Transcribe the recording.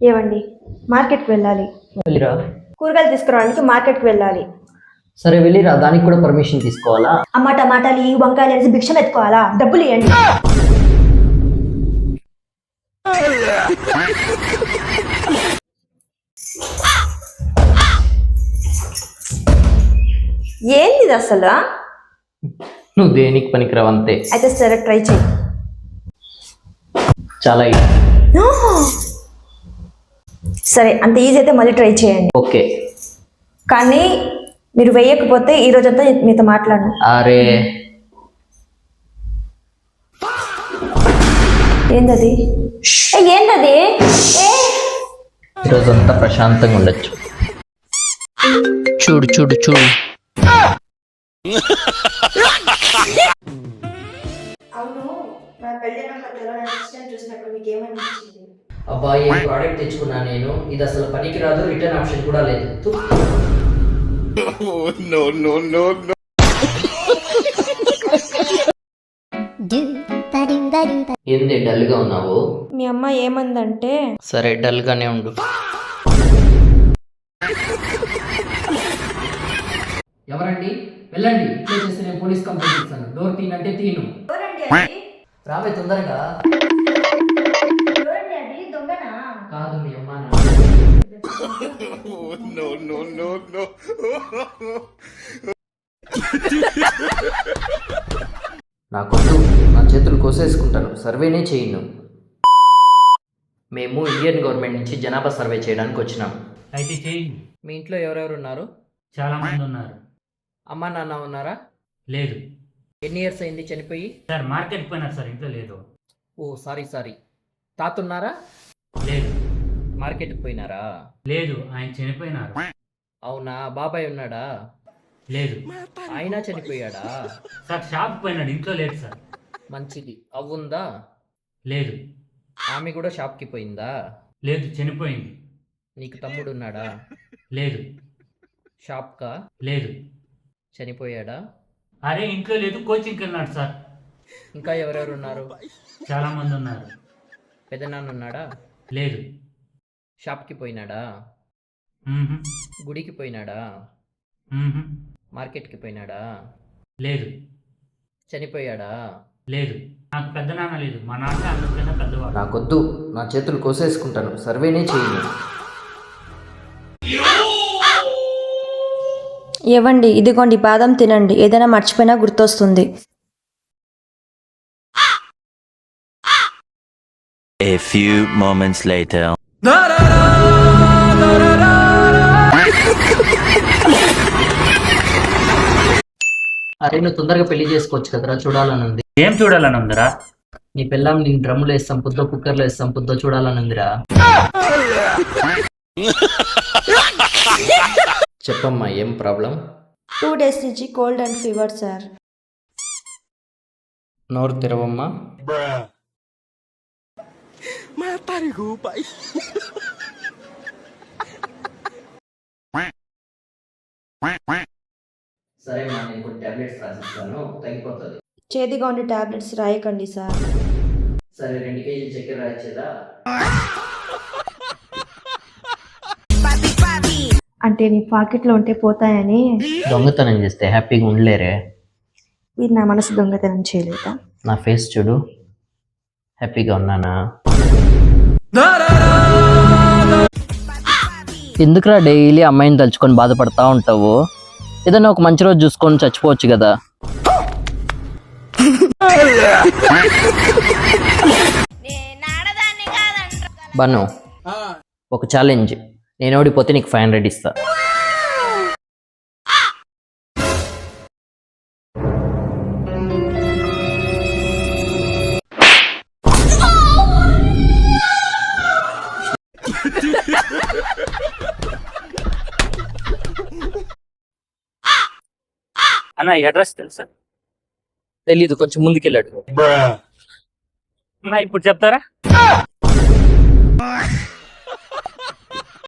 ఏవండి, మార్కెట్కి వెళ్ళాలి. వెళ్ళిరా. కూరగాయలు తీసుకురావడానికి మార్కెట్కి వెళ్ళాలి. సరే వెళ్ళిరా, దానికి కూడా పర్మిషన్ తీసుకోవాలా? అమ్మ టమాటాలు ఈ వంకాయలు అనేసి భిక్షం ఎత్తుకోవాలా? డబ్బులు ఇవ్వండి. ఏంది ఇది అసలు? నువ్వు దేనికి పనికిరావు అంతే. అయితే సరే ట్రై చేయి. చాలా సరే అంత ఈజీ అయితే మళ్ళీ ట్రై చేయండి. ఓకే. కానీ మీరు వేయకపోతే ఈ రోజంతా మీతో మాట్లాడను. అరే ఏందది? ఏందది? ఈరోజంతా ప్రశాంతంగా ఉండొచ్చు. చూడు చూడు చూడు. అవును, నా పెళ్ళైన కొత్తలో నా ఇష్టం చూసినప్పుడు మీకు ఏమనిపించింది? అబ్బా, ఏ ప్రోడక్ట్ తెచ్చుకున్నా నేను, ఇది అసలు పనికి రాదు, రిటర్న్ ఆప్షన్ కూడా లేదు. ఏంది డల్ గా ఉన్నావు? మీ అమ్మ ఏమందంటే, సరే డల్ గానే ఉండు. ఎవరండి? వెళ్ళండి, ఇట్లా చేస్తే నేను పోలీస్ కంప్లైంట్ ఇస్తాను. డోర్ తీనంటే తీను. రావే తొందరగా. కాదు మీ అమ్మ. నాకొద్దు, నా చేతులు కోసేసుకుంటాను. సర్వేనే చేయను. మేము ఇండియన్ గవర్నమెంట్ నుంచి జనాభా సర్వే చేయడానికి వచ్చినాం. అయితే చేయి. మీ ఇంట్లో ఎవరెవరు ఉన్నారు? చాలా మంది ఉన్నారు. అమ్మ నాన్న ఉన్నారా? లేదు ఎన్ని ఇయర్స్ అయింది చనిపోయి? సార్, మార్కెట్ పోయినారు సార్, ఇంట్లో లేదు. ఓ సారీ సారీ. తాత ఉన్నారా? లేదు. మార్కెట్కి పోయినారా? లేదు, ఆయన చనిపోయినారు. అవునా? బాబాయ్ ఉన్నాడా? లేదు. ఆయన చనిపోయాడా? సార్, షాప్ పోయినాడు, ఇంట్లో లేదు సార్. మంచిది. అవ్వుందా? లేదు. ఆమె కూడా షాప్కి పోయిందా? లేదు, చనిపోయింది. నీకు తమ్ముడు ఉన్నాడా? లేదు. షాప్కా? లేదు. చనిపోయాడా? అరే, ఇంట్లో లేదు, కోచింగ్కి వెళ్ళినాడు సార్. ఇంకా ఎవరెవరు ఉన్నారు? చాలా మంది ఉన్నారు. పెదనాన్న ఉన్నాడా? లేదు. షాప్కి పోయినాడా? గుడికి పోయినాడా? మార్కెట్కి పోయినాడా? లేదు. చనిపోయాడా? లేదు. నాకు పెద్ద నాన్న లేదు, మా నాన్న అందరికన్నా పెద్దవాడు. నాకొద్దు, నా చేతులు కోసేసుకుంటాను. సర్వేనే చేయను. ఇవ్వండి, ఇదిగోండి బాదం తినండి, ఏదైనా మర్చిపోయినా గుర్తొస్తుంది. A few moments later. అరే, నువ్వు తొందరగా పెళ్లి చేసుకోవచ్చు కదరా, చూడాలని ఉంది. ఏం చూడాలని ఉందిరా? నీ పిల్లం నేను డ్రమ్ములో వేస్తాం పుద్దో, కుక్కర్లో వేస్తాం పుద్దో చూడాలని ఉందిరా. చెప్పమ్మా, ఏం ప్రాబ్లం? 2 days నుంచి కోల్డ్ అండ్ ఫీవర్ సార్. నోరు తెరవమ్మా. సరే మా, నేను కొన్ని టాబ్లెట్స్ రాసిస్తాను, తగ్గిపోతుంది. చేదిగా ఉండే టాబ్లెట్స్ రాయకండి సార్. సరే 2 kg చక్కెర రాయచ్చేదా? అంటే నీ పాకెట్లో ఉంటే పోతాయని. దొంగతనం చేస్తే హ్యాపీగా ఉండలేరే. మీరు నా మనసు దొంగతనం చేయలేదా? నా ఫేస్ చూడు, హ్యాపీగా ఉన్నానా? ఎందుకురా డైలీ అమ్మాయిని తలుచుకొని బాధపడతా ఉంటావు? ఏదైనా ఒక మంచి రోజు చూసుకొని చచ్చిపోవచ్చు కదా. బన్ను, ఒక ఛాలెంజ్. నేను ఓడిపోతే నీకు 500 ఇస్తా. అన్న, అడ్రస్ తెలుసా? తెలీదు, కొంచెం ముందుకెళ్ళాడు. ఇప్పుడు చెప్తారా?